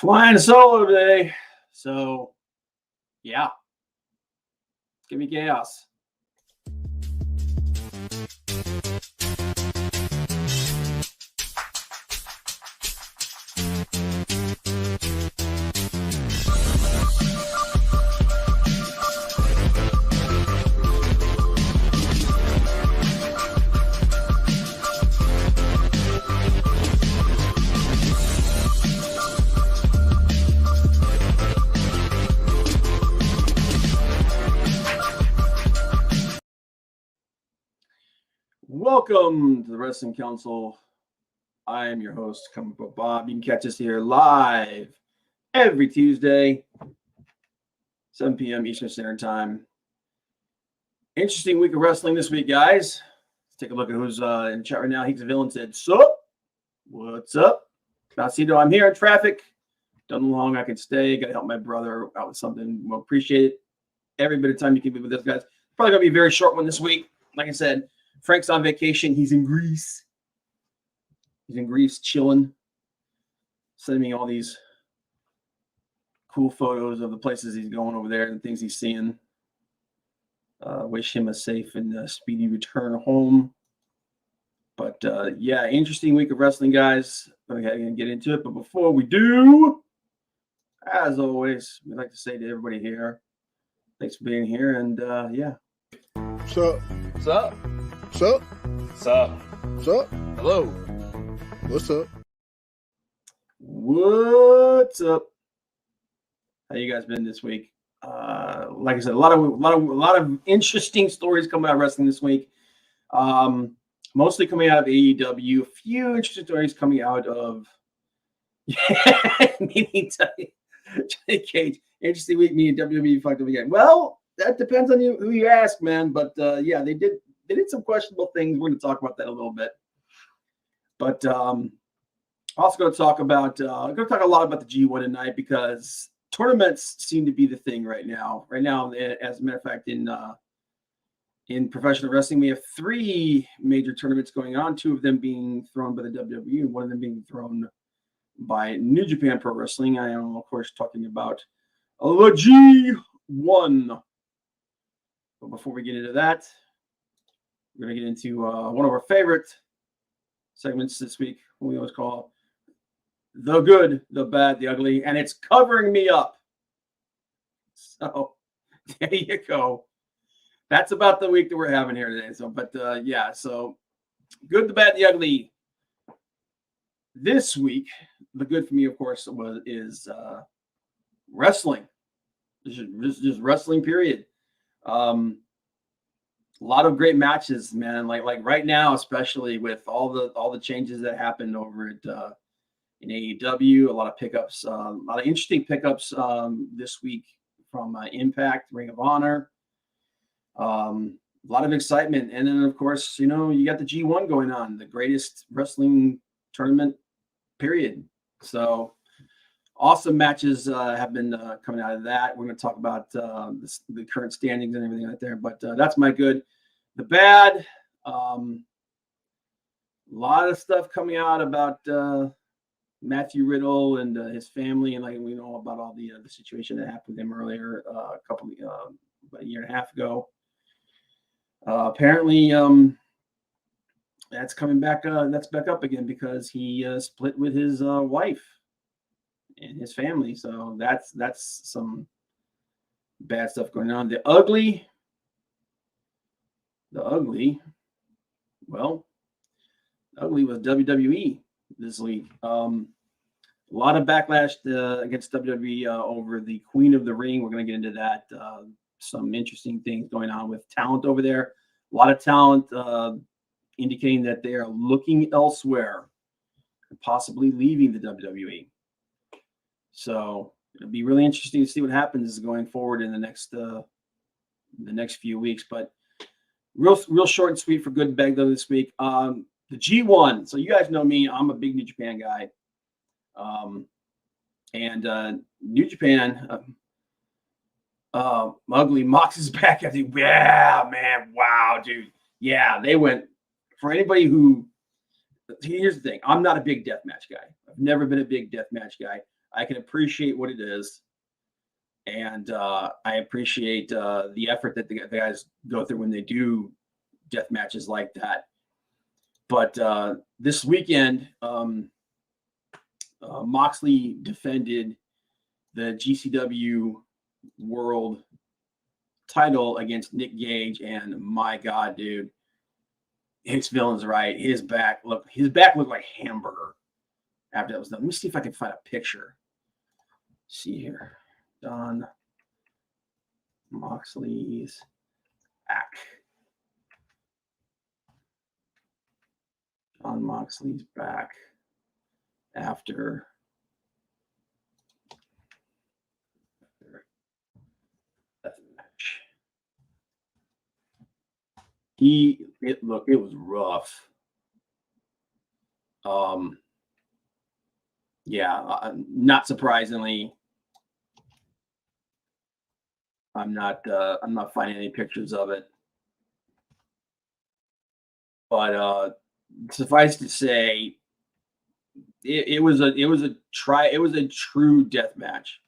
flying solo today. So, yeah. Give me chaos. Welcome to the Wrestling Council. I am your host, Comic Book Bob. You can catch us here live every Tuesday, 7 p.m. Eastern Standard Time. Interesting week of wrestling this week, guys. Let's take a look at who's in chat right now. He's a Villain said, "Sup? What's up? Casito, I'm here in traffic. Don't know how long I can stay. Got to help my brother out with something. Well, appreciate it. Every bit of time you can be with us, guys. Probably going to be a very short one this week. Like I said, Frank's on vacation. He's in Greece. He's in Greece chilling, sending me all these cool photos of the places he's going over there and things he's seeing. Wish him a safe and speedy return home. But, yeah, interesting week of wrestling, guys. I'm going to get into it. But before we do, as always, we'd like to say to everybody here, thanks for being here. And, yeah. What's up? What's up? What's up? What's up? What's up? Hello. What's up? What's up? How you guys been this week? Like I said, a lot of interesting stories coming out of wrestling this week. Mostly coming out of AEW. A few interesting stories coming out of Johnny Cage. Interesting week. Me and WWE fucked up again. Well, that depends on who you ask, man. But yeah, they did some questionable things. We're going to talk about that a little bit. But also going to talk about a lot about the G1 tonight because tournaments seem to be the thing right now. Right now, as a matter of fact, in professional wrestling, we have 3 major tournaments going on. 2 of them being thrown by the WWE, and 1 of them being thrown by New Japan Pro Wrestling. I am, of course, talking about the G1. But before we get into that, we're going to get into one of our favorite segments this week, what we always call The Good, The Bad, The Ugly, and it's covering me up. So there you go. That's about the week that we're having here today. So, but yeah, so Good, The Bad, The Ugly. This week, the good for me, of course, is wrestling. Just wrestling, period. A lot of great matches, man. Like right now, especially with all the changes that happened over at in AEW, a lot of pickups, a lot of interesting pickups this week from Impact, Ring of Honor. A lot of excitement, and then of course, you got the G1 going on, the greatest wrestling tournament, period. So awesome matches have been coming out of that. We're going to talk about the current standings and everything right there. But that's my good. The bad, a lot of stuff coming out about Matthew Riddle and his family, and like we know about all the situation that happened with him earlier, about a year and a half ago. Apparently, that's coming back. That's back up again because he split with his wife and his family. So that's some bad stuff going on. The ugly, well, the ugly was WWE this week. A lot of backlash against WWE over the Queen of the Ring. We're going to get into that. Some interesting things going on with talent over there. A lot of talent indicating that they are looking elsewhere and possibly leaving the WWE. So it'll be really interesting to see what happens going forward in the next few weeks. But real short and sweet for good bag though this week. The G1. So you guys know me. I'm a big New Japan guy. And New Japan, Ugly Mox is back. I think, yeah, man, wow, dude. Yeah, they went for anybody who. Here's the thing. I'm not a big deathmatch guy. I've never been a big deathmatch guy. I can appreciate what it is. And I appreciate the effort that the guys go through when they do death matches like that. But this weekend, Moxley defended the GCW World title against Nick Gage, and my God, dude, his villain's right. His back looked like hamburger after that was done. Let me see if I can find a picture. Let's see here, Don Moxley's back. John Moxley's back after that match. It was rough. Yeah, not surprisingly, I'm not finding any pictures of it. But suffice to say, it was a true death match.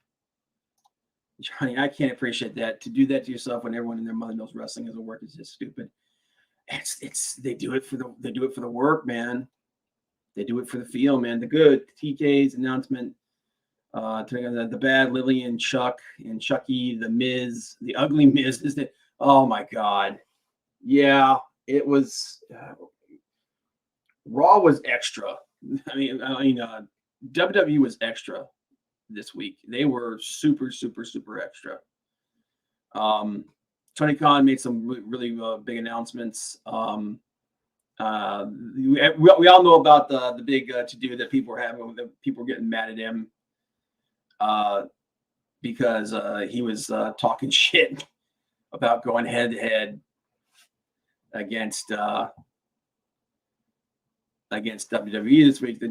Johnny, I can't appreciate that. To do that to yourself when everyone and their mother knows wrestling isn't work is just stupid. They do it for the work, man. They do it for the feel, man. The good TK's announcement, the bad Lillian, Chuck and Chucky, the Miz, the ugly Miz. Is that? Oh my God, yeah, it was. Raw was extra. I mean, WWE was extra this week. They were super, super, super extra. Tony Khan made some really big announcements. We all know about the big to-do that people were having. People were getting mad at him because he was talking shit about going head-to-head against WWE this week.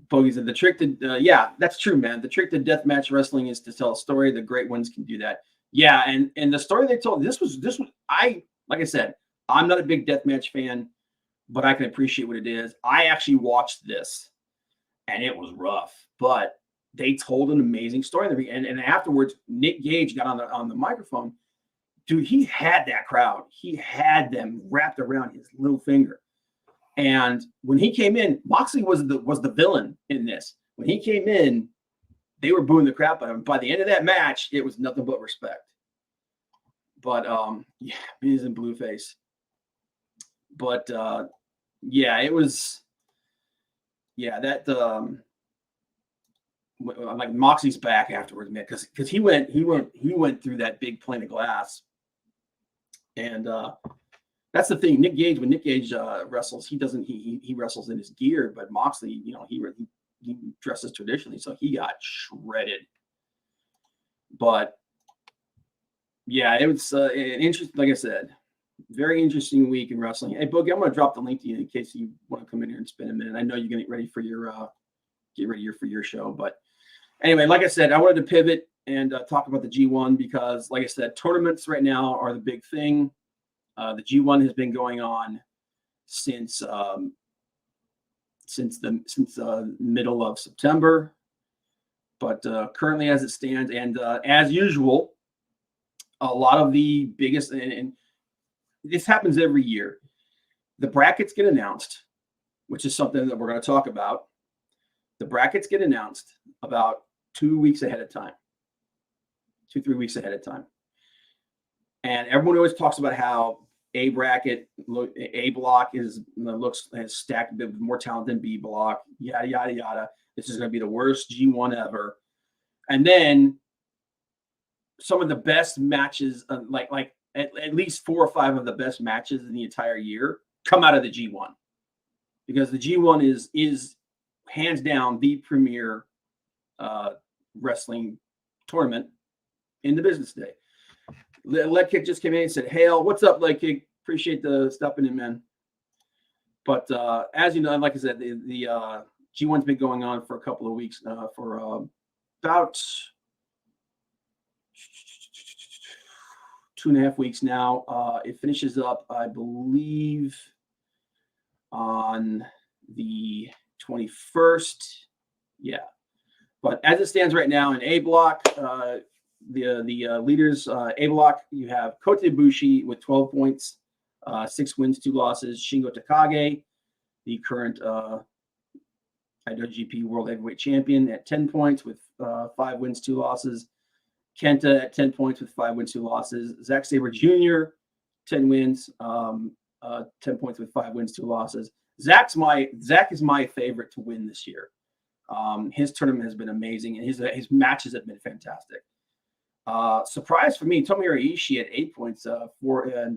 Bogey said the trick to yeah, that's true, man. The trick to deathmatch wrestling is to tell a story. The great ones can do that. Yeah, and the story they told, this was like I said, I'm not a big deathmatch fan, but I can appreciate what it is. I actually watched this, and it was rough, but they told an amazing story. And afterwards, Nick Gage got on the microphone. Dude, he had that crowd. He had them wrapped around his little finger. And when he came in, Moxley was the villain in this. When he came in, they were booing the crap out of him. By the end of that match, it was nothing but respect. But yeah, Miz and Blueface. But yeah, it was that like Moxley's back afterwards, man, because he went through that big plane of glass. And that's the thing. Nick Gage, when Nick Gage wrestles, he wrestles in his gear, but Moxley, he dresses traditionally, so he got shredded. But yeah, it was an interesting, like I said, very interesting week in wrestling. Hey, Boogie, I'm going to drop the link to you in case you want to come in here and spend a minute. I know you're going to get ready for your show, but anyway, like I said, I wanted to pivot and talk about the G1 because, like I said, tournaments right now are the big thing. The G1 has been going on since the middle of September, but currently as it stands, and as usual, a lot of the biggest, and this happens every year, the brackets get announced, which is something that we're going to talk about. The brackets get announced about 2 weeks ahead of time, 2-3 weeks ahead of time. And everyone always talks about how A block has stacked a bit more talent than B block, yada, yada, yada. This is going to be the worst G1 ever. And then some of the best matches, like at least 4 or 5 of the best matches in the entire year come out of the G1, because the G1 is hands down the premier wrestling tournament in the business today. Leg Kick just came in and said, "Hail, what's up, Leg Kick? Appreciate the stepping in, man." But as you know, like I said, the G1's been going on for a couple of weeks now, for about 2.5 weeks now. It finishes up, I believe, on the 21st. Yeah. But as it stands right now in A block, the leaders, A block, you have Kota Ibushi with 12 points, 6 wins, 2 losses. Shingo Takagi, the current IWGP World Heavyweight Champion, at 10 points with 5 wins, 2 losses. Kenta at 10 points with 5 wins, 2 losses. Zack Sabre Jr., 10 wins, 10 points with 5 wins, 2 losses. Zach is my favorite to win this year. His tournament has been amazing, and his matches have been fantastic. Surprise for me, Tomohiro Ishii at 8 points, 4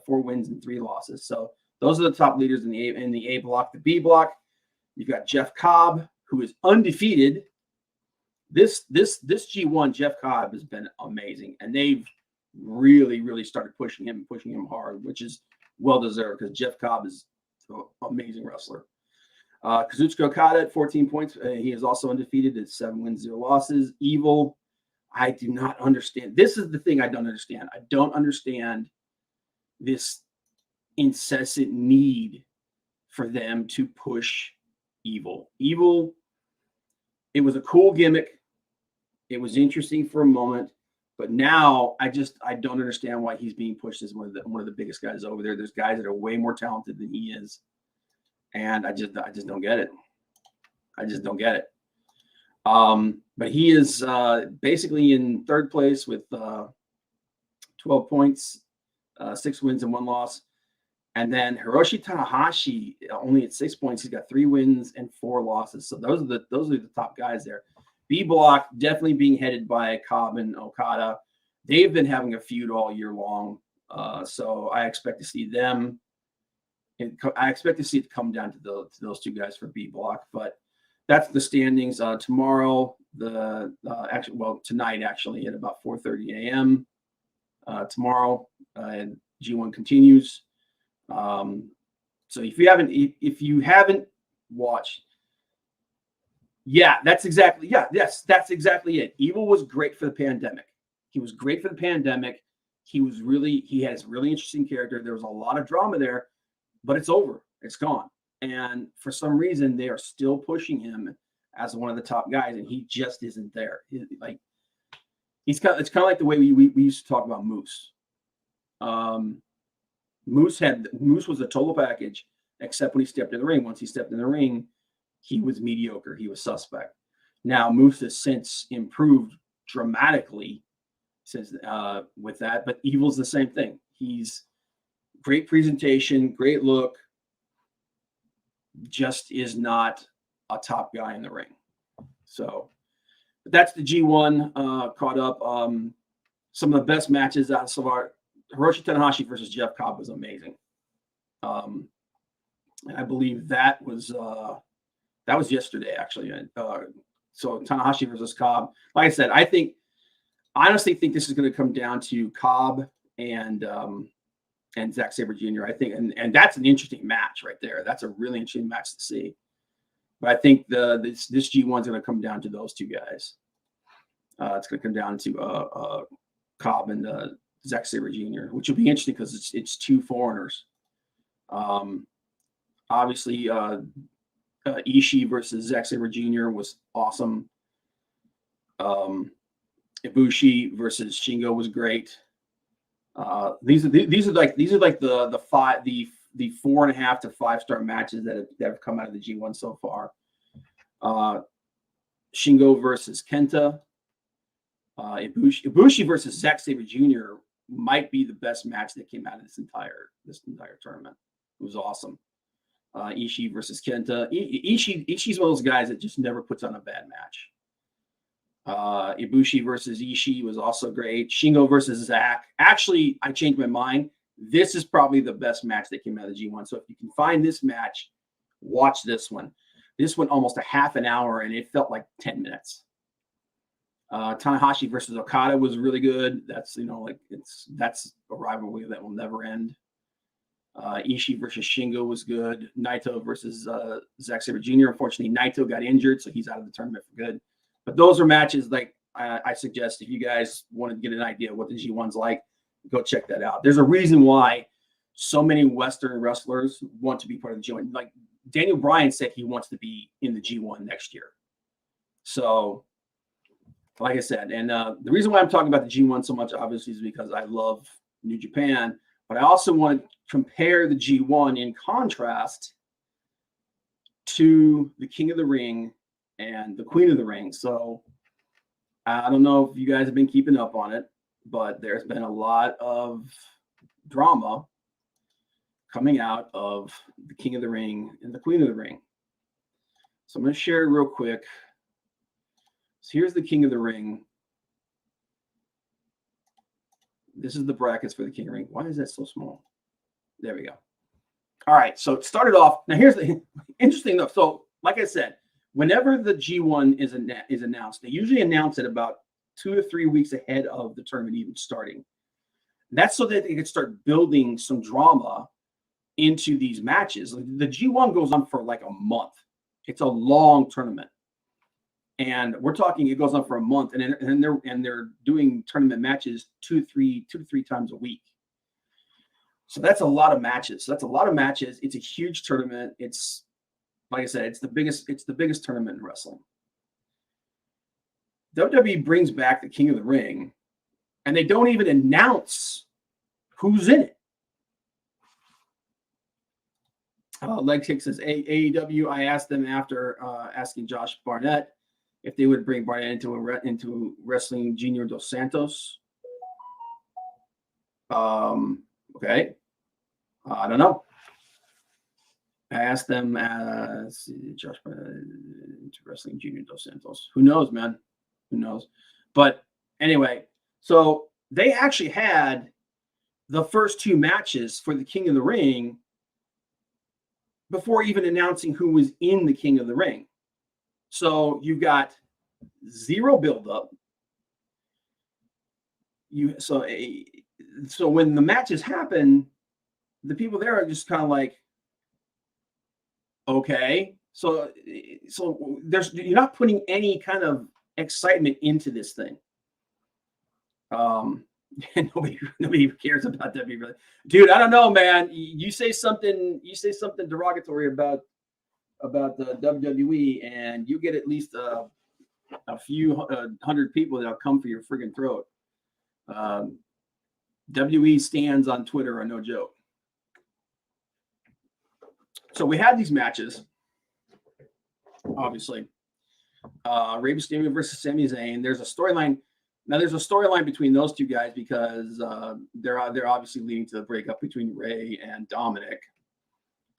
wins and 3 losses. So those are the top leaders in the A block. The B block, you've got Jeff Cobb, who is undefeated. This G1, Jeff Cobb has been amazing, and they've really started pushing him hard, which is well deserved because Jeff Cobb is an amazing wrestler. Kazuchika Okada at 14 points. He is also undefeated at 7 wins, 0 losses. Evil, I do not understand. This is the thing I don't understand. I don't understand this incessant need for them to push Evil. Evil, it was a cool gimmick. It was interesting for a moment, but now I don't understand why he's being pushed as one of the biggest guys over there. There's guys that are way more talented than he is, and I just don't get it. I just don't get it. But he is basically in third place with 12 points, 6 wins and 1 loss. And then Hiroshi Tanahashi only at 6 points. He's got 3 wins and 4 losses. So those are the top guys there. B block definitely being headed by Cobb and Okada. They've been having a feud all year long. So I expect to see them. I expect to see it come down to those 2 guys for B block. But that's the standings. Tomorrow, tonight actually at about 4:30 a.m. Tomorrow, G1 continues. So if you haven't watched, that's exactly it. Evil was great for the pandemic. He was great for the pandemic. He has really interesting character. There was a lot of drama there, but it's over. It's gone. And for some reason, they are still pushing him as one of the top guys, and he just isn't there. It's kind of like the way we used to talk about Moose. Moose was a total package, except when he stepped in the ring. Once he stepped in the ring, he was mediocre. He was suspect. Now Moose has since improved dramatically since with that, but Evil's the same thing. He's great presentation, great look, just is not a top guy in the ring. So but that's the G1 caught up. Some of the best matches out so far. Hiroshi Tanahashi versus Jeff Cobb was amazing. And I believe that was yesterday, actually. So Tanahashi versus Cobb. Like I said, I honestly think this is going to come down to Cobb and Zack Sabre Jr. I think, and that's an interesting match right there. That's a really interesting match to see. But I think this G1 is going to come down to those 2 guys. It's going to come down to Cobb and Zack Sabre Jr., which will be interesting because it's 2 foreigners. Obviously, Ishii versus Zack Sabre Jr. was awesome. Ibushi versus Shingo was great. These are like the 4.5 to 5-star matches that have come out of the G1 so far. Shingo versus Kenta. Ibushi versus Zack Sabre Jr. might be the best match that came out of this entire tournament. It was awesome. Ishii versus Kenta. Ishii's one of those guys that just never puts on a bad match. Ibushi versus Ishii was also great. Shingo versus Zack. Actually, I changed my mind. This is probably the best match that came out of the G1. So if you can find this match, watch this one. This went almost a half an hour, and it felt like 10 minutes. Tanahashi versus Okada was really good. That's that's a rivalry that will never end. Ishii versus Shingo was good. Naito versus Zack Sabre Jr. Unfortunately, Naito got injured, so he's out of the tournament for good. But those are matches like I suggest if you guys want to get an idea of what the G1's like, go check that out. There's a reason why so many Western wrestlers want to be part of the G1. Like Daniel Bryan said he wants to be in the G1 next year. So, like I said, and the reason why I'm talking about the G1 so much, obviously, is because I love New Japan, but I also want to compare the G1 in contrast to the King of the Ring and the Queen of the Ring. So, I don't know if you guys have been keeping up on it, but there's been a lot of drama coming out of the King of the Ring and the Queen of the Ring. So I'm going to share it real quick. So here's the King of the Ring. This is the brackets for the King of the Ring. Why is that so small? There we go. All right. So it started off. Now here's the interesting though. So like I said, whenever the G1 is announced, they usually announce it about 2 to 3 weeks ahead of the tournament even starting. And that's so that they can start building some drama into these matches. The G1 goes on for like a month. It's a long tournament. And we're talking, it goes on for a month, and they're doing tournament matches two to three times a week. So that's a lot of matches. It's a huge tournament. It's, like I said, it's the biggest tournament in wrestling. WWE brings back the King of the Ring, and they don't even announce who's in it. Leg Kick says AEW. I asked them after asking Josh Barnett if they would bring Barnett into Wrestling Junior Dos Santos. Okay. I don't know. I asked them, Josh Barnett into Wrestling Junior Dos Santos. Who knows, man? Who knows? But anyway, so they actually had the first 2 matches for the King of the Ring before even announcing who was in the King of the Ring. So you've got 0 buildup. So when the matches happen, the people there are just kind of like, okay. So you're not putting any kind of excitement into this thing. And nobody cares about that. Really, dude. I don't know, man. You say something derogatory about the WWE, and you get at least a few 100 people that'll come for your friggin' throat. WWE stands on Twitter are no joke. So we had these matches, obviously. Rey Mysterio versus Sami Zayn. There's a storyline. Now there's a storyline between those 2 guys because they're obviously leading to the breakup between Rey and Dominic.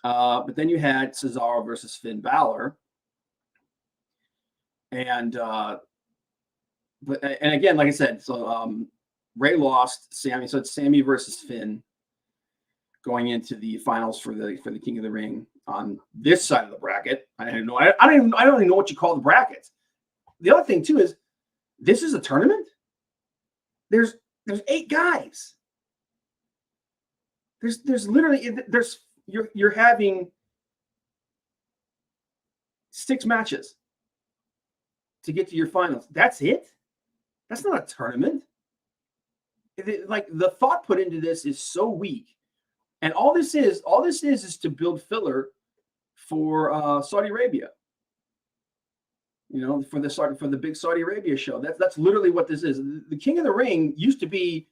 But then you had Cesaro versus Finn Balor. And again, like I said, so Rey lost Sami, so it's Sami versus Finn going into the finals for the King of the Ring on this side of the bracket. I don't even know what you call the brackets. The other thing too is this is a tournament. There's 8 guys. There's literally you're having 6 matches to get to your finals. That's it. That's not a tournament. Like the thought put into this is so weak, and all this is to build filler for Saudi Arabia. You know, for the big Saudi Arabia show. That's literally what this is. The King of the Ring used to be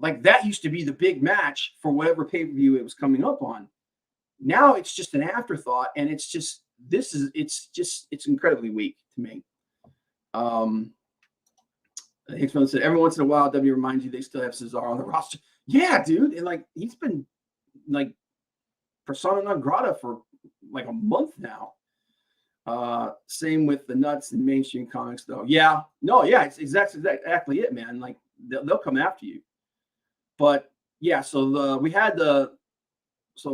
like that. Used to be the big match for whatever pay-per-view it was coming up on. Now it's just an afterthought, and it's incredibly weak to me. Hicksman said every once in a while, W reminds you they still have Cesaro on the roster. Yeah, dude, and like he's been like persona non grata for like a month now. Same with the nuts in mainstream comics, though. Yeah, no, yeah, it's exactly it, man. Like they'll come after you. But yeah, so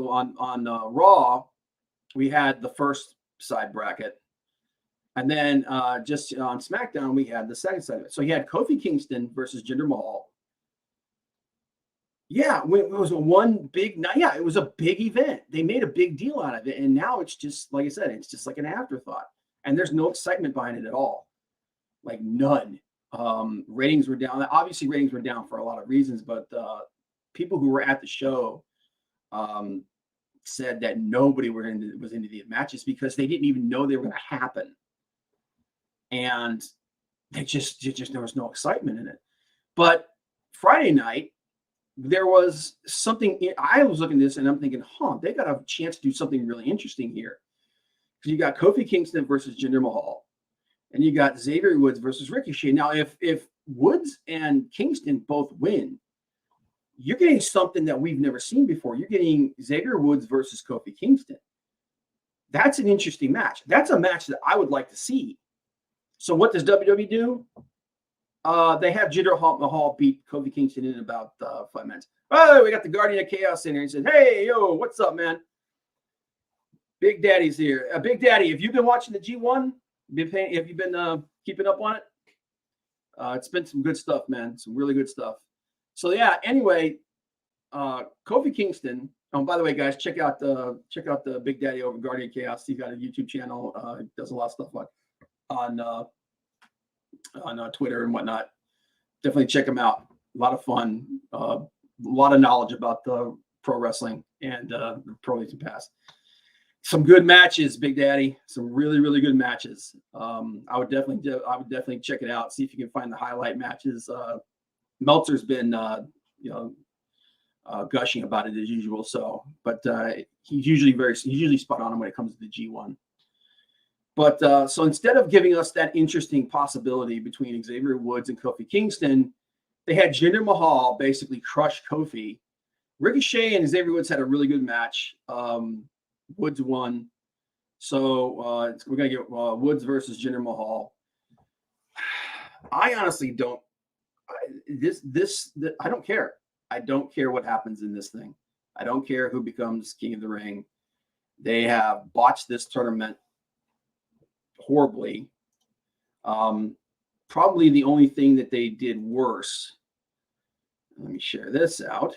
on Raw, we had the first side bracket, and then just on SmackDown we had the second side of it. So you had Kofi Kingston versus Jinder Mahal. Yeah, it was one big night. Yeah, it was a big event. They made a big deal out of it, and now it's just like I said, it's just like an afterthought, and there's no excitement behind it at all, like none. Ratings were down. Obviously, ratings were down for a lot of reasons, but people who were at the show said that nobody was into the matches because they didn't even know they were going to happen. and they just there was no excitement in it. But Friday night, there was something. I was looking at this and I'm thinking, they got a chance to do something really interesting here. Because you got Kofi Kingston versus Jinder Mahal, and you got Xavier Woods versus Ricochet. Now, if Woods and Kingston both win, you're getting something that we've never seen before. You're getting Xavier Woods versus Kofi Kingston. That's an interesting match. That's a match that I would like to see. So what does WWE do? They have Jinder Mahal beat Kofi Kingston in about 5 minutes. Oh, we got the Guardian of Chaos in here. He said, "Hey, yo, what's up, man? Big Daddy's here. Big Daddy, have you been watching the G1? Have you been keeping up on it? It's been some good stuff, man. Some really good stuff." So yeah. Anyway, Kofi Kingston. Oh, by the way, guys, check out the Big Daddy over Guardian of Chaos. He's got a YouTube channel. He does a lot of stuff on Twitter and whatnot. Definitely check him out. A lot of fun. A lot of knowledge about the pro wrestling and the pro leagues past. Some good matches, Big Daddy. Some really, really good matches. I would definitely check it out. See if you can find the highlight matches. Meltzer's been, gushing about it as usual. So, but he's usually spot on when it comes to the G1. But so instead of giving us that interesting possibility between Xavier Woods and Kofi Kingston, they had Jinder Mahal basically crush Kofi. Ricochet and Xavier Woods had a really good match. Woods won. So we're going to get Woods versus Jinder Mahal. I honestly don't. I don't care. I don't care what happens in this thing. I don't care who becomes King of the Ring. They have botched this tournament horribly. Probably the only thing that they did worse. Let me share this out.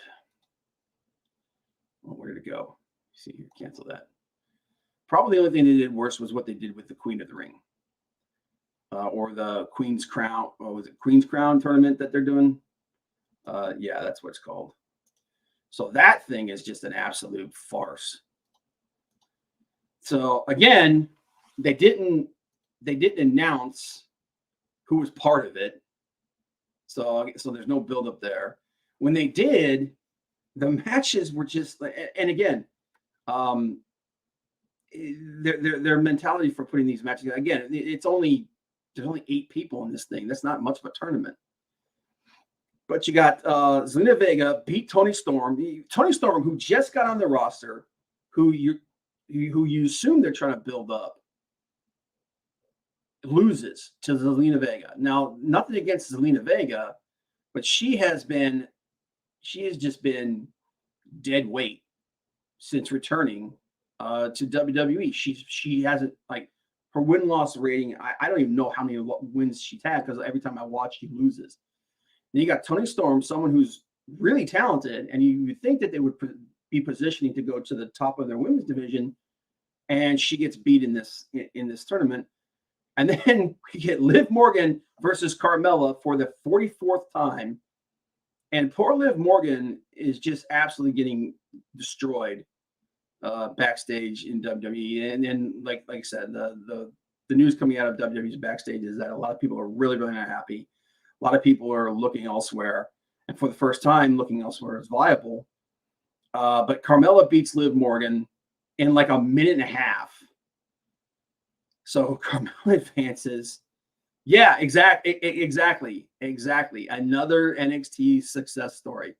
Oh, where did it go? See here, cancel that. Probably the only thing they did worse was what they did with the Queen of the Ring, or the Queen's Crown. What was it? Queen's Crown tournament that they're doing. Yeah, that's what it's called. So that thing is just an absolute farce. So again, they didn't announce who was part of it. So there's no buildup there. When they did, the matches were just, and again, their mentality for putting these matches, again, there's only 8 people in this thing. That's not much of a tournament. But you got Zelina Vega beat Toni Storm. Toni Storm, who just got on the roster, who you assume they're trying to build up, loses to Zelina Vega. Now, nothing against Zelina Vega, but she has just been dead weight since returning to WWE. She hasn't, like, her win-loss rating, I don't even know how many wins she's had, because every time I watch, she loses. Then you got Toni Storm, someone who's really talented, and you would think that they would be positioning to go to the top of their women's division, and she gets beat in this tournament. And then we get Liv Morgan versus Carmella for the 44th time. And poor Liv Morgan is just absolutely getting destroyed backstage in WWE. And then, like I said, the news coming out of WWE's backstage is that a lot of people are really, really not happy. A lot of people are looking elsewhere. And for the first time, looking elsewhere is viable. But Carmella beats Liv Morgan in like a minute and a half. So Carmella advances. Yeah, exactly. Another NXT success story.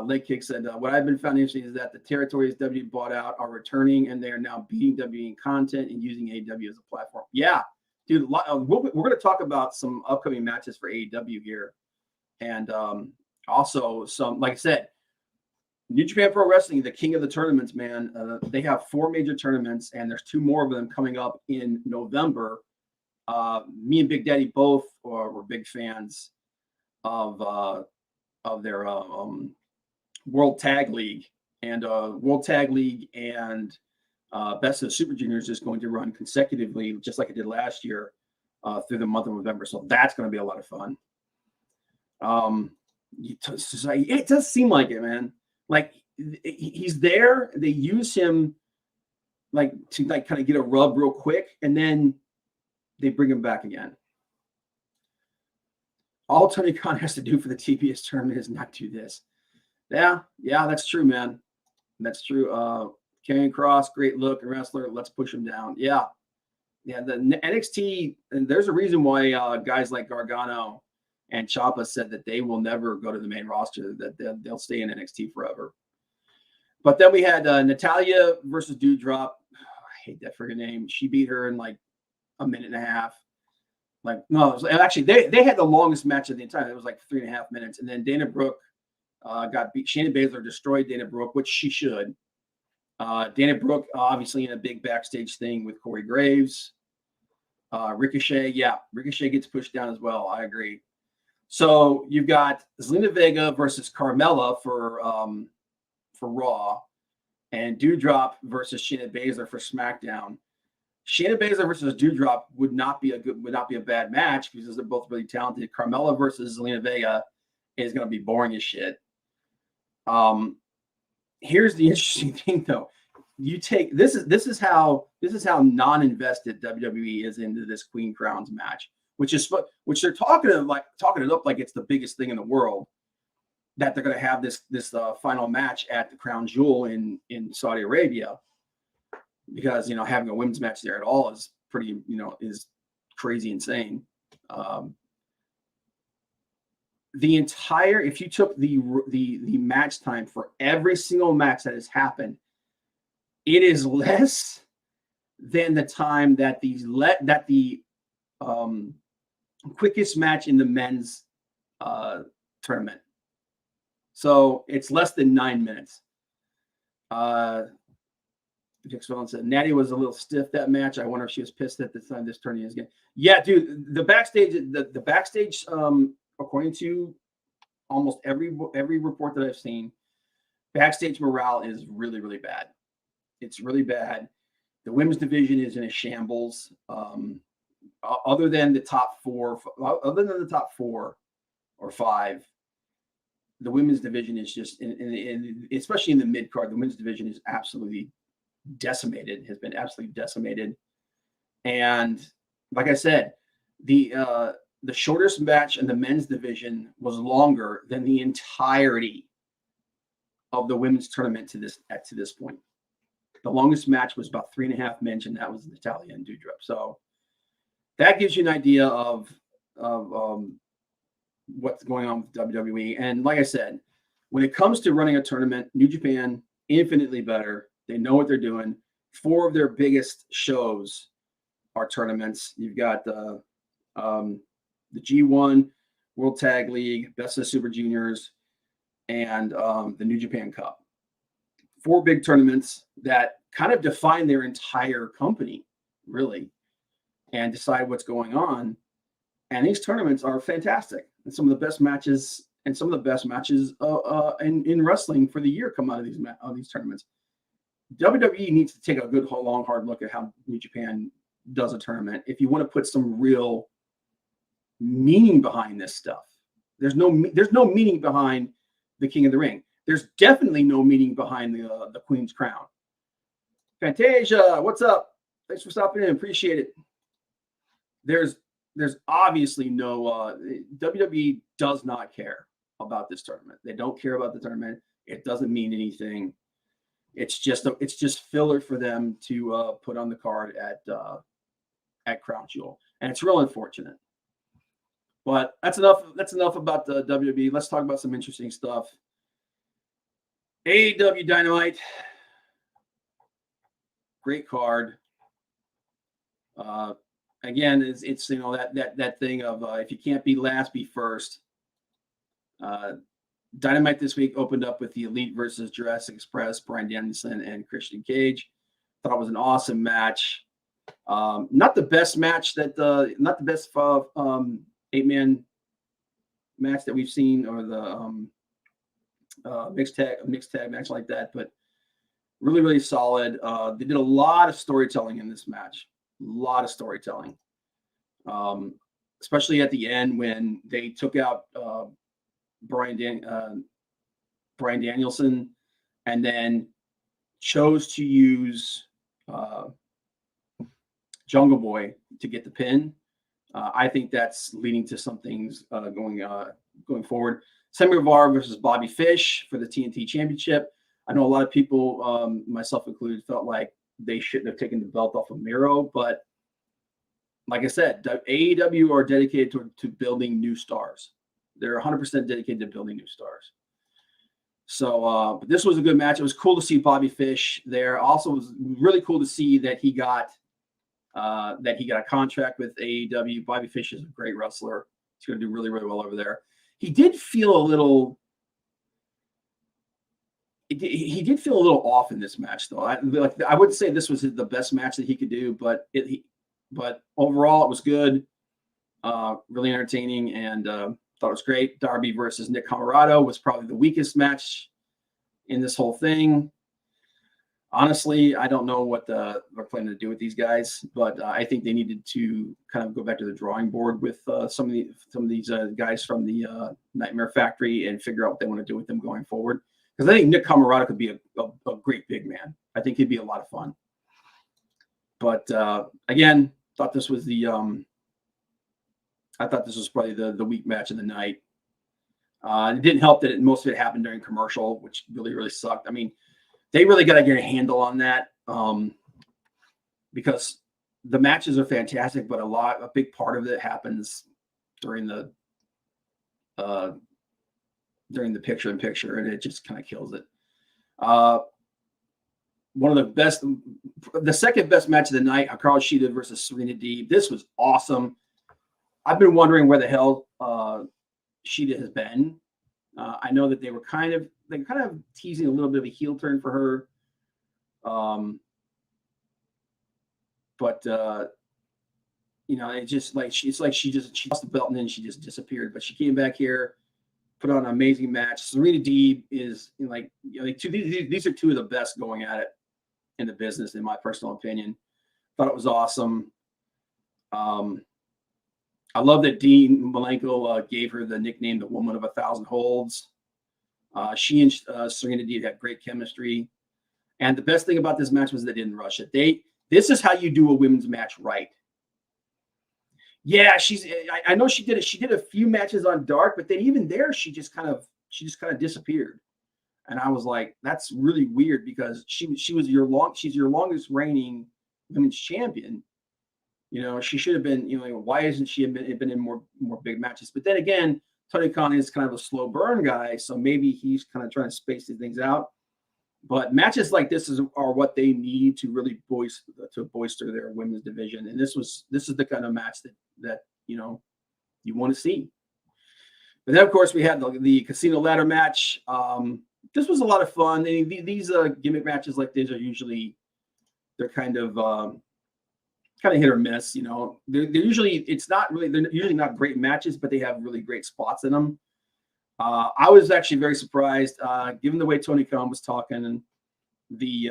Lake Kick said, what I've been finding interesting is that the territories WWE bought out are returning, and they are now beating WWE in content and using AEW as a platform. Yeah, dude, we're going to talk about some upcoming matches for AEW here. And also some, like I said, New Japan Pro Wrestling, the king of the tournaments, man. They have 4 major tournaments, and there's 2 more of them coming up in November. Me and Big Daddy both were big fans of their World Tag League, and World Tag League and Best of the Super Juniors is going to run consecutively, just like it did last year, through the month of November. So that's going to be a lot of fun. It does seem like it, man. Like, he's there. They use him like to kind of get a rub real quick, and then they bring him back again. All Tony Khan has to do for the TBS tournament is not do this. Yeah, that's true, man. That's true. Karrion Kross, great look and wrestler. Let's push him down. Yeah. The NXT, and there's a reason why guys like Gargano and Ciampa said that they will never go to the main roster, that they'll stay in NXT forever. But then we had Natalya versus Doudrop. I hate that friggin' name. She beat her in like a minute and a half. Like, no, actually, they had the longest match of the entire. It was like 3.5 minutes. And then Dana Brooke got beat. Shayna Baszler destroyed Dana Brooke, which she should. Dana Brooke, obviously, in a big backstage thing with Corey Graves. Ricochet gets pushed down as well. I agree. So you've got Zelina Vega versus Carmella for Raw, and Doudrop versus Shayna Baszler for SmackDown. Shayna Baszler versus Doudrop would not be a bad match because they're both really talented. Carmella versus Zelina Vega is going to be boring as shit. Here's the interesting thing, though. You take this is how non-invested WWE is into this Queen Crowns match, which they're talking it up like it's the biggest thing in the world, that they're going to have this final match at the Crown Jewel in Saudi Arabia, because having a women's match there at all is pretty is crazy insane. If you took the match time for every single match that has happened, it is less than the time that the quickest match in the men's tournament. So it's less than 9 minutes. Dixon said Natty was a little stiff that match. I wonder if she was pissed at the time this tournament is getting. Yeah, dude, the backstage, according to almost every report that I've seen, backstage morale is really, really bad. It's really bad. The women's division is in a shambles. Other than the top four or five, the women's division is just, especially in the mid card, the women's division is absolutely decimated. Has been absolutely decimated. And like I said, the shortest match in the men's division was longer than the entirety of the women's tournament to this point. The longest match was about 3.5 minutes, and that was Natalya and Doudrop. So that gives you an idea of what's going on with WWE. And like I said, when it comes to running a tournament, New Japan, infinitely better. They know what they're doing. 4 of their biggest shows are tournaments. You've got the G1 World Tag League, Best of Super Juniors, and the New Japan Cup. 4 big tournaments that kind of define their entire company, really, and decide what's going on. And these tournaments are fantastic. And some of the best matches in wrestling for the year come out of these tournaments. WWE needs to take a good, long, hard look at how New Japan does a tournament. If you want to put some real meaning behind this stuff, there's no meaning behind the King of the Ring. There's definitely no meaning behind the Queen's Crown. Fantasia, what's up? Thanks for stopping in. Appreciate it. There's obviously no WWE does not care about this tournament. They don't care about the tournament. It doesn't mean anything. It's just filler for them to put on the card at Crown Jewel, and it's real unfortunate. But that's enough about the WWE. Let's talk about some interesting stuff. AEW Dynamite, great card. Again, it's that thing of if you can't be last, be first. Dynamite this week opened up with the Elite versus Jurassic Express, Bryan Danielson and Christian Cage. Thought it was an awesome match. Not the best match not the best 8-man match that we've seen, or the mixed tag match like that, but really, really solid. They did a lot of storytelling in this match. A lot of storytelling. Especially at the end when they took out Bryan Danielson, and then chose to use Jungle Boy to get the pin. I think that's leading to some things going forward. Sammy Guevara versus Bobby Fish for the TNT Championship. I know a lot of people, myself included, felt like they shouldn't have taken the belt off of Miro, but like I said, AEW are dedicated to building new stars. They're 100% dedicated to building new stars. So, but this was a good match. It was cool to see Bobby Fish there. Also, it was really cool to see that he got a contract with AEW. Bobby Fish is a great wrestler. He's going to do really, really well over there. He did feel a little off in this match, though. I wouldn't say this was the best match that he could do, but overall it was good, really entertaining, and thought it was great. Darby versus Nick Comoroto was probably the weakest match in this whole thing. Honestly, I don't know what they're planning to do with these guys, but I think they needed to kind of go back to the drawing board with some of these guys from the Nightmare Factory and figure out what they want to do with them going forward. Because I think Nick Comoroto could be a great big man. I think he'd be a lot of fun. But again, thought this was probably the weak match of the night. It didn't help that most of it happened during commercial, which really, really sucked. I mean, they really got to get a handle on that because the matches are fantastic, but a big part of it happens during the picture-in-picture, and it just kind of kills it. One of the second best match of the night, Hikaru Shida versus Serena Deeb. This was awesome. I've been wondering where the hell Shida has been. I know that they kind of teasing a little bit of a heel turn for her. But it's just like she lost the belt and then she just disappeared. But she came back here, put on an amazing match. Serena Deeb is these are two of the best going at it in the business, in my personal opinion. Thought it was awesome. I love that Dean Malenko gave her the nickname, the Woman of 1,000 Holds. She and Serena Deeb had great chemistry. And the best thing about this match was they didn't rush it. This is how you do a women's match right. Yeah, I know she did it. She did a few matches on Dark, but then even there, she just kind of disappeared. And I was like, that's really weird because she's your longest reigning women's champion. She should have been, why isn't she been in more big matches? But then again, Tony Khan is kind of a slow burn guy, so maybe he's kind of trying to space these things out. But matches like this are what they need to really bolster their women's division. And this is the kind of match that you want to see. But then of course we had the Casino Ladder match. This was a lot of fun. These gimmick matches like these are usually they're kind of hit or miss. They're usually they're usually not great matches, but they have really great spots in them. I was actually very surprised, given the way Tony Khan was talking, and the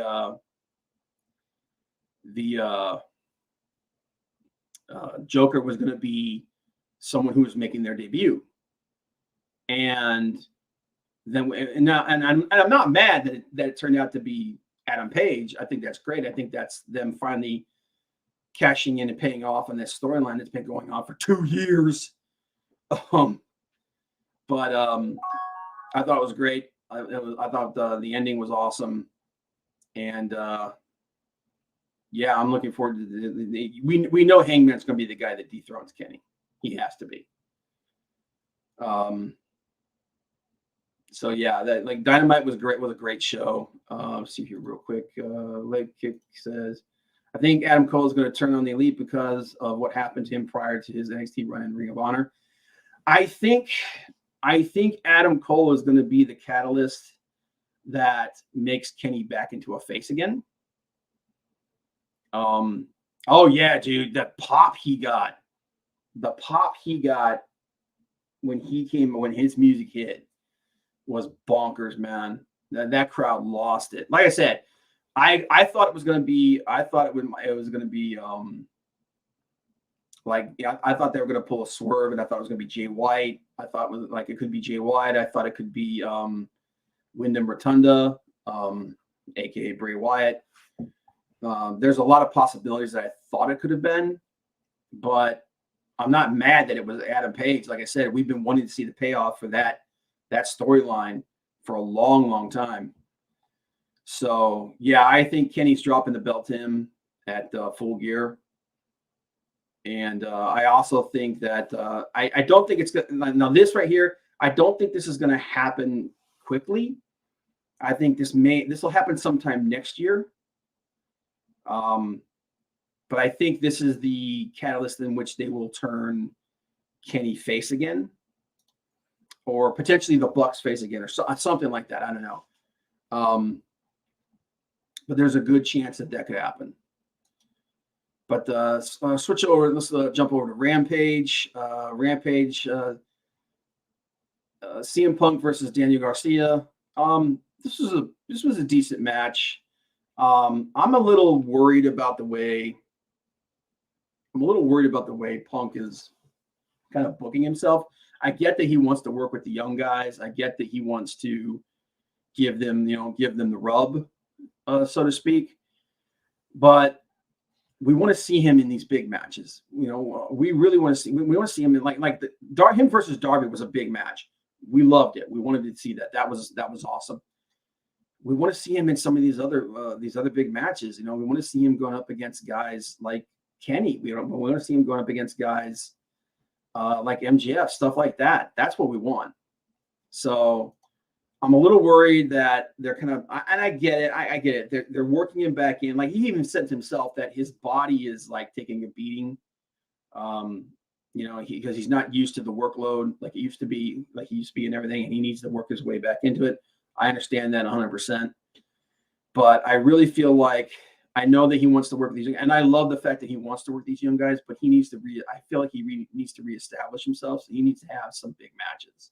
Joker was going to be someone who was making their debut, and I'm not mad that it turned out to be Adam Page. I think that's great. I think that's them finally cashing in and paying off on this storyline that's been going on for 2 years. But I thought it was great. I thought the ending was awesome, and I'm looking forward to we know Hangman's going to be the guy that dethrones Kenny. He has to be. So yeah, that Dynamite was great. Was a great show. See here real quick. Leg Kick says, I think Adam Cole is going to turn on the Elite because of what happened to him prior to his NXT run in Ring of Honor. I think Adam Cole is going to be the catalyst that makes Kenny back into a face again. Oh yeah, dude, the pop he got when his music hit was bonkers, man. That crowd lost it. Like I said, I thought it was going to be. I thought it was going to be. I thought they were going to pull a swerve, and I thought it was going to be Jay White. I thought it could be Jay White. I thought it could be Wyndham Rotunda, aka Bray Wyatt. There's a lot of possibilities that I thought it could have been, but I'm not mad that it was Adam Page. Like I said, we've been wanting to see the payoff for that storyline for a long, long time. So yeah, I think Kenny's dropping the belt to him at Full Gear. And I also think that I don't think it's gonna, now this right here, I don't think this is going to happen quickly. I think this will happen sometime next year. But I think this is the catalyst in which they will turn Kenny face again, or potentially the Bucks face again, or something like that. I don't know. But there's a good chance that could happen. But switch over. Let's jump over to Rampage. CM Punk versus Daniel Garcia. This was a decent match. I'm a little worried about the way Punk is kind of booking himself. I get that he wants to work with the young guys. I get that he wants to give them the rub, so to speak. But we want to see him in these big matches. We really want to see. We want to see him in like him versus Darby was a big match. We loved it. We wanted to see that. That was awesome. We want to see him in some of these other big matches. We want to see him going up against guys like Kenny. We want to see him going up against guys like MJF, stuff like that. That's what we want. So I'm a little worried that they're kind of, and I get it. I get it. They're working him back in. Like he even said to himself that his body is like taking a beating. Because he's not used to the workload like he used to be and everything, and he needs to work his way back into it. I understand that 100%. But I really feel like I know that he wants to work with these, and I love the fact that he wants to work these young guys, but he needs to I feel like he needs to reestablish himself. So he needs to have some big matches.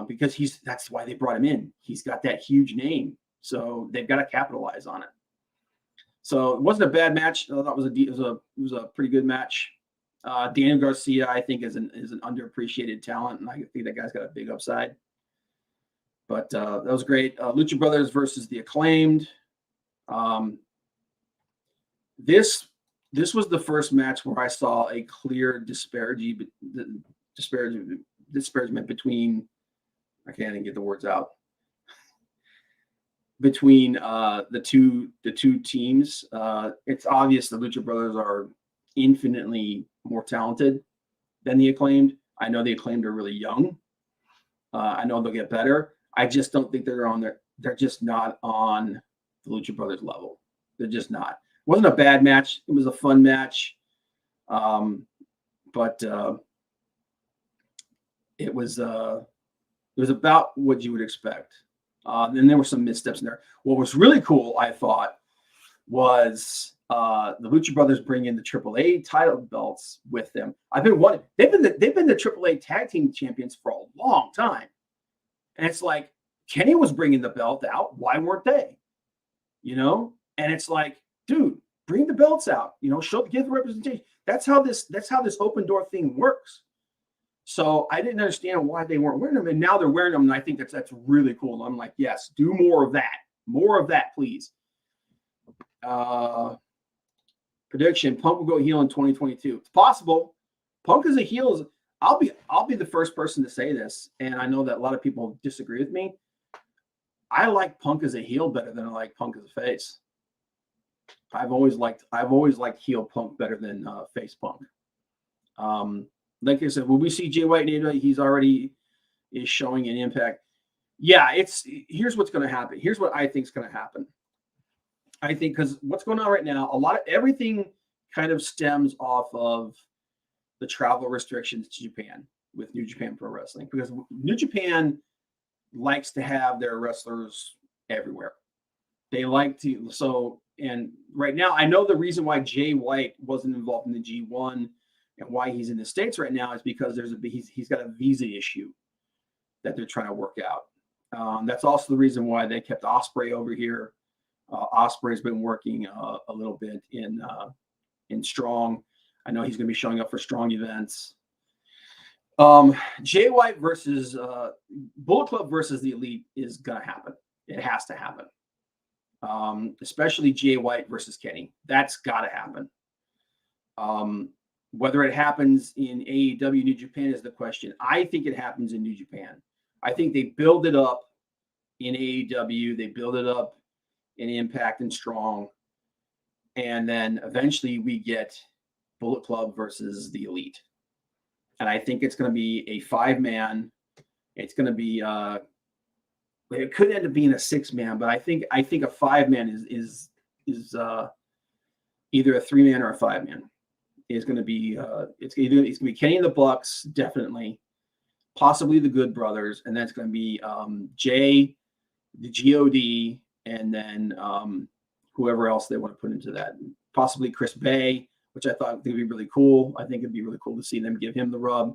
Because that's why they brought him in. He's got that huge name, so they've got to capitalize on it. So it wasn't a bad match. I thought it was a pretty good match. Daniel Garcia, I think, is an underappreciated talent, and I think that guy's got a big upside. But that was great. Lucha Brothers versus the Acclaimed. This was the first match where I saw a clear disparagement between, I can't even get the words out, between the two teams. It's obvious the Lucha Brothers are infinitely more talented than the Acclaimed. I know the Acclaimed are really young. I know they'll get better. I just don't think they're just not on the Lucha Brothers level. They're just not. It wasn't a bad match. It was a fun match. But it was about what you would expect. And there were some missteps in there. What was really cool, I thought, was the Lucha Brothers bring in the AAA title belts with them. They've been the AAA tag team champions for a long time. And it's like, Kenny was bringing the belt out. Why weren't they? And it's like, dude, bring the belts out. Give the representation. That's how this open door thing works. So I didn't understand why they weren't wearing them, and now they're wearing them, and I think that's really cool. And I'm like, yes, do more of that, please. Prediction: Punk will go heel in 2022. It's possible. Punk as a heel I'll be the first person to say this, and I know that a lot of people disagree with me. I like Punk as a heel better than I like Punk as a face. I've always liked heel Punk better than face Punk. Like I said, when we see Jay White in AEW, he's already is showing an impact. Yeah, here's what's going to happen. Here's what I think is going to happen. I think because what's going on right now, everything kind of stems off of the travel restrictions to Japan with New Japan Pro Wrestling, because New Japan likes to have their wrestlers everywhere. They like to. So, and right now, I know the reason why Jay White wasn't involved in the G1 and why he's in the States right now is because he's got a visa issue that they're trying to work out. That's also the reason why they kept Ospreay over here. Ospreay's been working a little bit in Strong. I know he's going to be showing up for Strong events. Jay White versus Bullet Club versus the Elite is going to happen. It has to happen. especially Jay White versus Kenny. That's got to happen. Whether it happens in AEW New Japan is the question. I think it happens in New Japan. I think they build it up in AEW. They build it up in Impact and Strong. And then eventually we get Bullet Club versus the Elite. And I think it's going to be a 5-man. It's going to be it could end up being a 6-man, but I think a 5-man is either a 3-man or a 5-man. Is going to be it's going to be Kenny and the Bucks, definitely, possibly the Good Brothers, and that's going to be Jay, the God, and then whoever else they want to put into that. Possibly Chris Bay, which I thought would be really cool. I think it'd be really cool to see them give him the rub.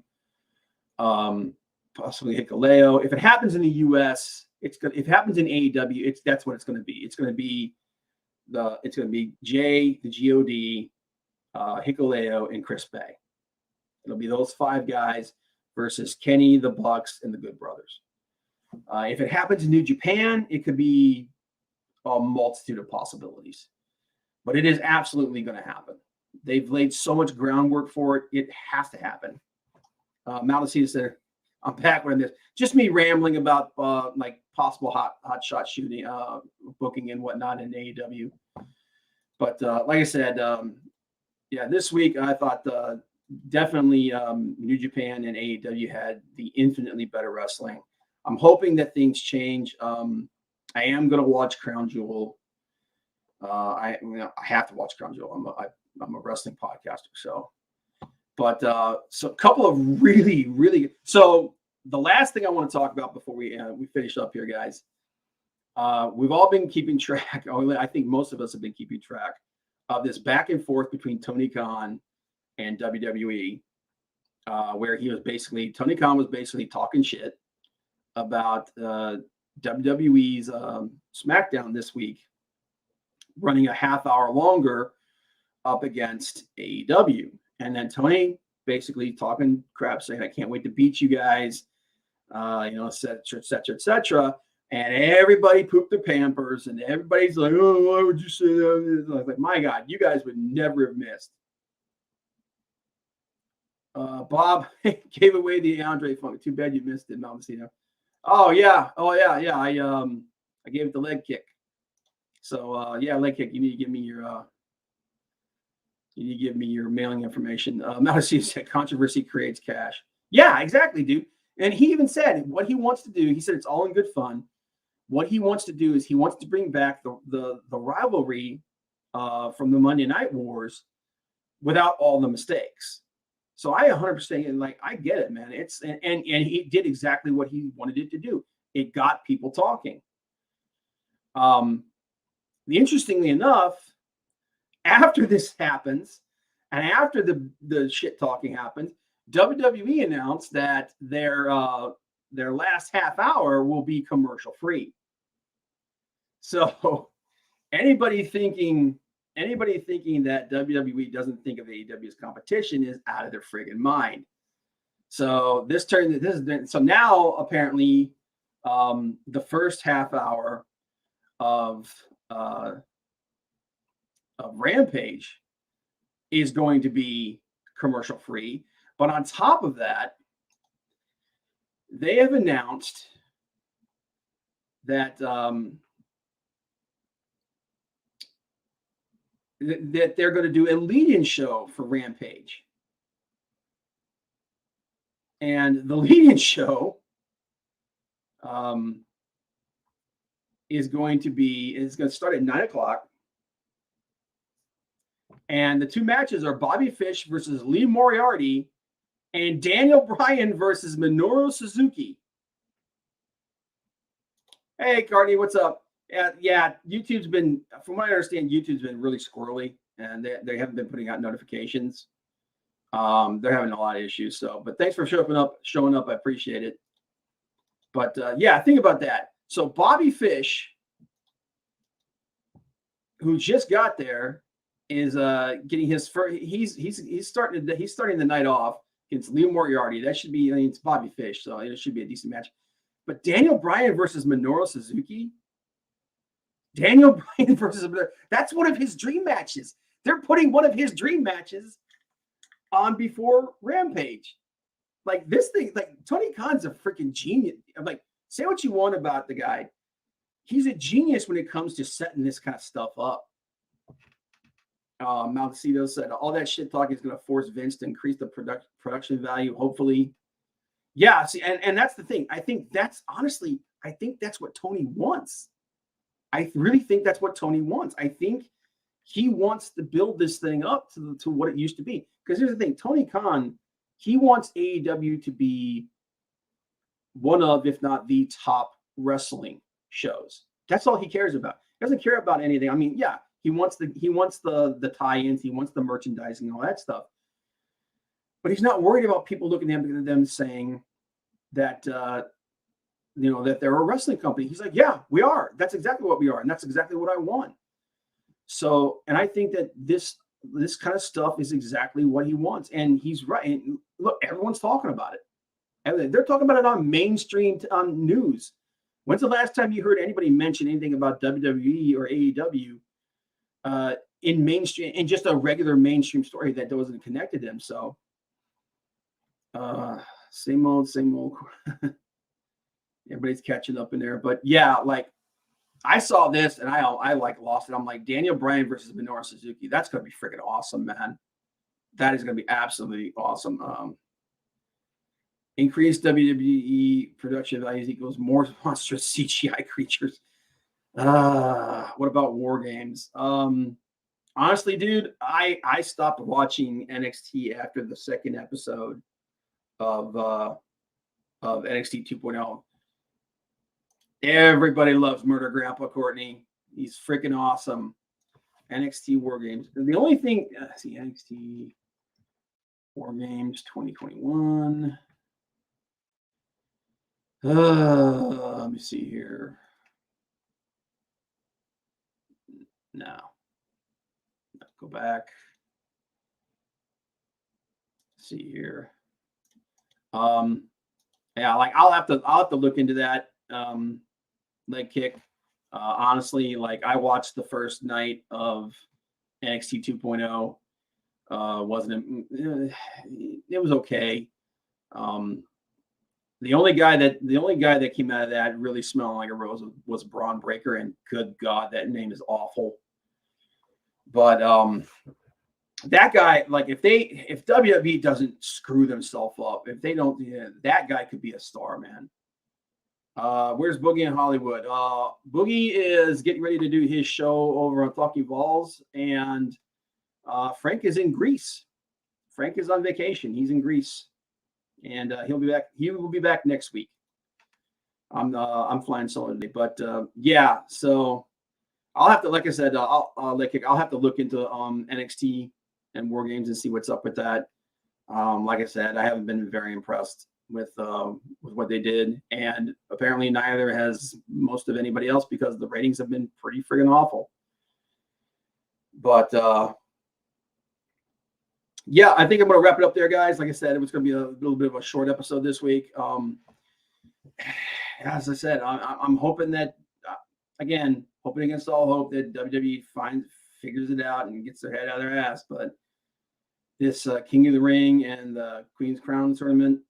Possibly Hikuleo. If it happens in the US, it's good. If it happens in AEW, that's what it's going to be. It's going to be Jay, the God, Hikuleo, and Chris Bay. It'll be those 5 guys versus Kenny, the Bucks, and the Good Brothers. If it happens in New Japan, it could be a multitude of possibilities, but it is absolutely going to happen. They've laid so much groundwork for it. It has to happen. Malacita said, I'm back with this. Just me rambling about like possible hot shot shooting, booking and whatnot in AEW. But like I said, this week I thought definitely New Japan and AEW had the infinitely better wrestling. I'm hoping that things change. I am going to watch Crown Jewel. I have to watch Crown Jewel. I'm a wrestling podcaster, so. But so a couple of really. So the last thing I want to talk about before we finish up here, guys. We've all been keeping track. I think most of us have been keeping track of this back and forth between Tony Khan and WWE, where Tony Khan was basically talking shit about WWE's SmackDown this week, running a half hour longer up against AEW. And then Tony basically talking crap, saying, I can't wait to beat you guys, et cetera, et cetera. And everybody pooped their pampers, and everybody's like, oh, why would you say that? I was like, my God, you guys would never have missed. Bob gave away the Andre Funk. Too bad you missed it, Malvicino. Oh yeah. I gave it the leg kick. So leg kick. You need to give me your mailing information. Malvicino said controversy creates cash. Yeah, exactly, dude. And he even said what he wants to do. He said it's all in good fun. What he wants to do is he wants to bring back the rivalry from the Monday Night Wars without all the mistakes. So I 100% I get it, man. It's and he did exactly what he wanted it to do. It got people talking. Interestingly enough, after this happens, and after the shit talking happens, WWE announced that their last half hour will be commercial free. So anybody thinking that WWE doesn't think of AEW as competition is out of their friggin' mind. So so now apparently the first half hour of Rampage is going to be commercial free. But on top of that, they have announced that that they're going to do a lead-in show for Rampage. And the lead-in show is going to start at 9:00. And the 2 matches are Bobby Fish versus Lee Moriarty and Daniel Bryan versus Minoru Suzuki. Hey, Carney, what's up? Yeah, YouTube's been, from what I understand, YouTube's been really squirrely, and they haven't been putting out notifications. They're having a lot of issues. But thanks for showing up. I appreciate it. But think about that. So Bobby Fish, who just got there, is getting his first. He's starting the night off against Lee Moriarty. That should be. It's Bobby Fish, so it should be a decent match. But Daniel Bryan versus Minoru Suzuki. Daniel Bryan versus that's one of his dream matches. They're putting one of his dream matches on before Rampage. Like this thing, like Tony Khan's a freaking genius. I'm like, say what you want about the guy. He's a genius when it comes to setting this kind of stuff up. Malcito said all that shit talking is going to force Vince to increase the production value, hopefully. Yeah, see, and that's the thing. I think that's honestly, I think that's what Tony wants. I really think that's what Tony wants. I think he wants to build this thing up to what it used to be. Because here's the thing, Tony Khan, he wants AEW to be one of, if not the top wrestling shows. That's all he cares about. He doesn't care about anything. I mean, yeah, he wants the tie-ins, he wants the merchandising, all that stuff. But he's not worried about people looking at them saying that that they're a wrestling company. He's like, yeah, we are. That's exactly what we are, and that's exactly what I want. So, and I think that this kind of stuff is exactly what he wants, and he's right. And look, everyone's talking about it. And they're talking about it on mainstream on news. When's the last time you heard anybody mention anything about WWE or AEW in mainstream, in just a regular mainstream story that wasn't connected to them? So, same old. Everybody's catching up in there, but yeah, like I saw this and I like lost it. I'm like, Daniel Bryan versus Minoru Suzuki. That's gonna be freaking awesome, man. That is gonna be absolutely awesome. Increased WWE production values equals more monstrous CGI creatures. What about War Games? Honestly, dude, I stopped watching NXT after the second episode of NXT 2.0. Everybody loves Murder Grandpa Courtney. He's freaking awesome. NXT War Games. The only thing, NXT War Games 2021. Let me see here. No. Go back. Let's see here. Yeah, like I'll have to look into that leg kick. Honestly, like I watched the first night of NXT 2.0. It was okay. The only guy that came out of that really smelling like a rose was Braun Breaker, and good God, that name is awful. But that guy, like if WWE doesn't screw themselves up, if they don't, that guy could be a star, man. Where's Boogie in Hollywood? Boogie is getting ready to do his show over on Talking Balls, and Frank is in Greece. Frank is on vacation. He's in Greece, and he'll be back. He will be back next week. I'm flying solo today, but yeah. So I'll have to, like I said, I'll have to look into NXT and War Games and see what's up with that. Like I said, I haven't been very impressed with what they did, and apparently neither has most of anybody else because the ratings have been pretty friggin' awful. But yeah, I think I'm gonna wrap it up there, guys. Like I said, it was gonna be a little bit of a short episode this week. As I said, I'm hoping that again, hoping against all hope that WWE figures it out and gets their head out of their ass. But this King of the Ring and the Queen's Crown tournament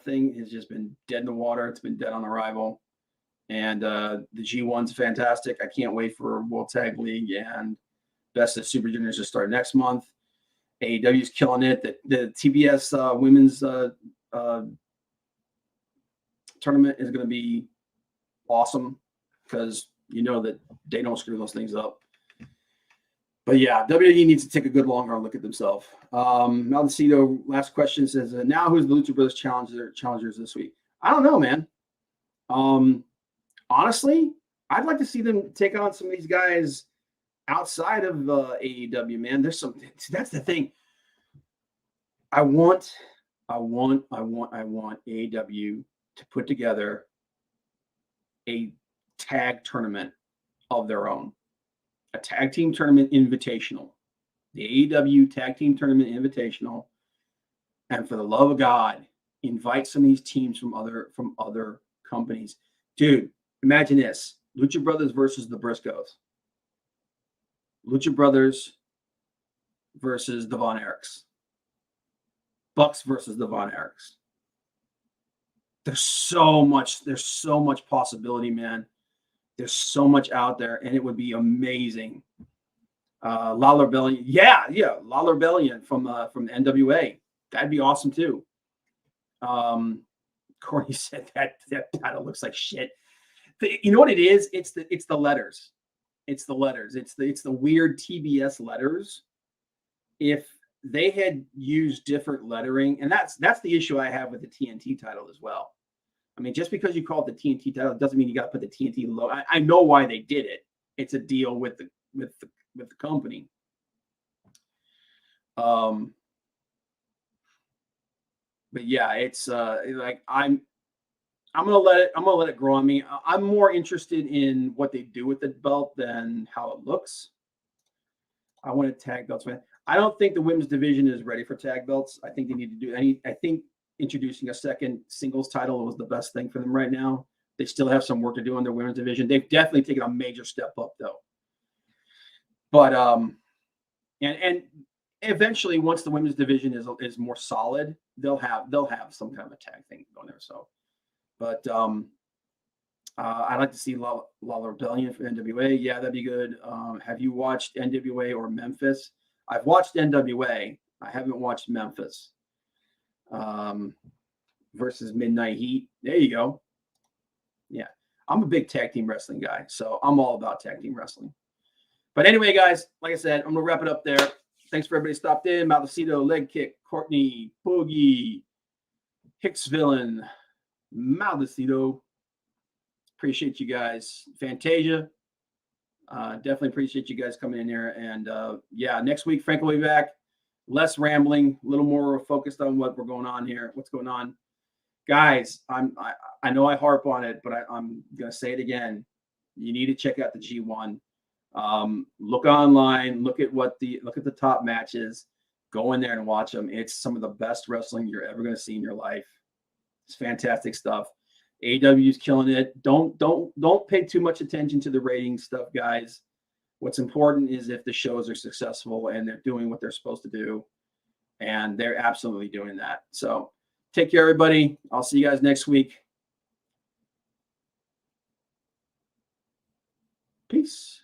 thing has just been dead in the water. It's been dead on arrival. And the G1's fantastic. I can't wait for World Tag League and Best of Super Juniors to start next month. AEW's killing it. The TBS women's tournament is going to be awesome because you know that they don't screw those things up. But yeah, WWE needs to take a good long-run look at themselves. Maldacito, last question, says, now who's the Lucha Brothers challengers this week? I don't know, man. Honestly, I'd like to see them take on some of these guys outside of AEW, man. That's the thing. I want AEW to put together a tag tournament of their own. A tag team tournament invitational, the AEW tag team tournament invitational, and for the love of God, invite some of these teams from other companies. Dude, imagine this: Lucha Brothers versus the Briscoes. Lucha Brothers versus the Von Erichs. Bucks versus the Von Erichs. There's so much possibility, man. There's so much out there, and it would be amazing. Lawler Bellion, yeah, Lawler Bellion from NWA. That'd be awesome too. Corny said that title looks like shit. You know what it is? It's the letters. It's the letters. It's the weird TBS letters. If they had used different lettering, and that's the issue I have with the TNT title as well. I mean, just because you call it the TNT title doesn't mean you got to put the TNT logo. I know why they did it. It's a deal with the company. But yeah, it's like I'm gonna let it grow on me. I'm more interested in what they do with the belt than how it looks. I want to tag belts, man. I don't think the women's division is ready for tag belts. I think they need to do. I think introducing a second singles title was the best thing for them right now. They still have some work to do on their women's division. They've definitely taken a major step up though. But and eventually, once the women's division is more solid, they'll have some kind of a tag thing going there. So, but I'd like to see Lawler Bellion for NWA. Yeah, that'd be good. Have you watched NWA or Memphis? I've watched NWA. I haven't watched Memphis. Versus Midnight Heat. There you go. Yeah, I'm a big tag team wrestling guy, so I'm all about tag team wrestling. But anyway, guys, like I said, I'm gonna wrap it up there. Thanks for everybody who stopped in. Maldacito, Leg Kick, Courtney, Boogie, Hicks Villain, Maldacito. Appreciate you guys. Fantasia. Definitely appreciate you guys coming in here. And yeah, next week, Frank will be back. Less rambling, a little more focused on what's going on. Guys, I know I harp on it, but I'm gonna say it again. You need to check out the G1. Look online, look at the top matches, go in there and watch them. It's some of the best wrestling you're ever going to see in your life. It's fantastic stuff. AEW is killing it. Don't pay too much attention to the rating stuff, guys. What's important is if the shows are successful and they're doing what they're supposed to do, and they're absolutely doing that. So take care, everybody. I'll see you guys next week. Peace.